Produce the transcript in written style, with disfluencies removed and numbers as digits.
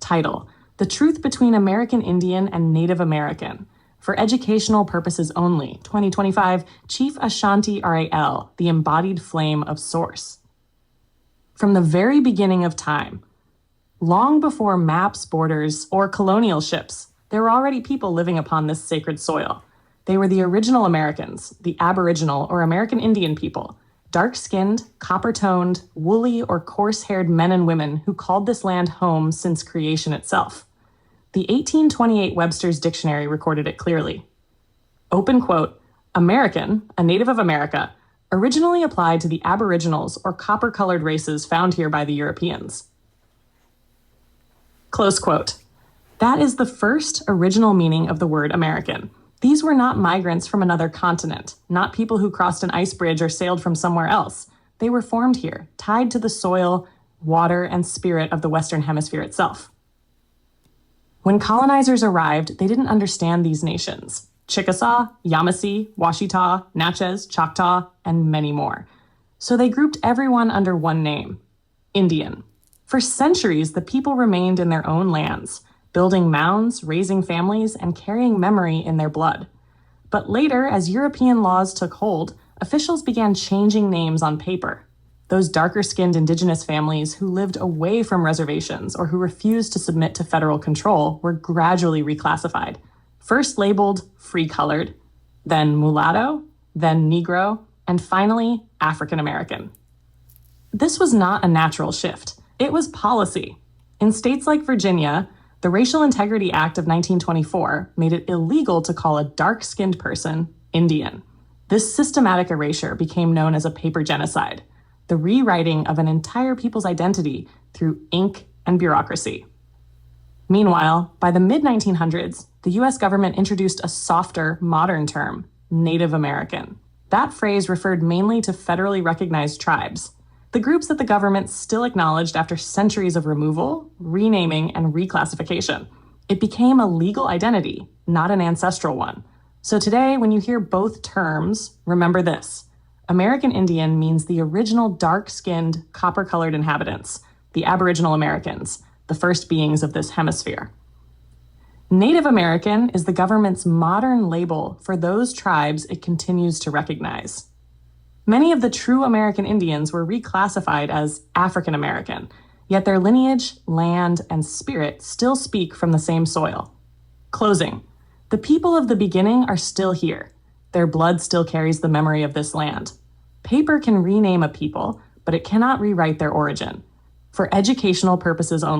Title: The Truth Between American Indian and Native American. For educational purposes only. 2025, Chief Ashanti Ral, The Embodied Flame of Source. From the very beginning of time, long before maps, borders, or colonial ships, there were already people living upon this sacred soil. They were the original Americans, the Aboriginal or American Indian people, dark-skinned, copper-toned, woolly or coarse-haired men and women who called this land home since creation itself. The 1828 Webster's Dictionary recorded it clearly. Open quote, American, a native of America, originally applied to the Aboriginals or copper-colored races found here by the Europeans. Close quote. That is the first original meaning of the word American. These were not migrants from another continent, not people who crossed an ice bridge or sailed from somewhere else. They were formed here, tied to the soil, water, and spirit of the Western Hemisphere itself. When colonizers arrived, they didn't understand these nations: Chickasaw, Yamasee, Washita, Natchez, Choctaw, and many more. So they grouped everyone under one name: Indian. For centuries, the people remained in their own lands, building mounds, raising families, and carrying memory in their blood. But later, as European laws took hold, officials began changing names on paper. Those darker-skinned indigenous families who lived away from reservations or who refused to submit to federal control were gradually reclassified. First labeled free-colored, then mulatto, then Negro, and finally African American. This was not a natural shift. It was policy. In states like Virginia, the Racial Integrity Act of 1924 made it illegal to call a dark-skinned person Indian. This systematic erasure became known as a paper genocide, the rewriting of an entire people's identity through ink and bureaucracy. Meanwhile, by the mid-1900s, the US government introduced a softer, modern term, Native American. That phrase referred mainly to federally recognized tribes, the groups that the government still acknowledged after centuries of removal, renaming, and reclassification. It became a legal identity, not an ancestral one. So today, when you hear both terms, remember this: American Indian means the original dark-skinned, copper-colored inhabitants, the Aboriginal Americans, the first beings of this hemisphere. Native American is the government's modern label for those tribes it continues to recognize. Many of the true American Indians were reclassified as African American, yet their lineage, land, and spirit still speak from the same soil. Closing. The people of the beginning are still here. Their blood still carries the memory of this land. Paper can rename a people, but it cannot rewrite their origin. For educational purposes only,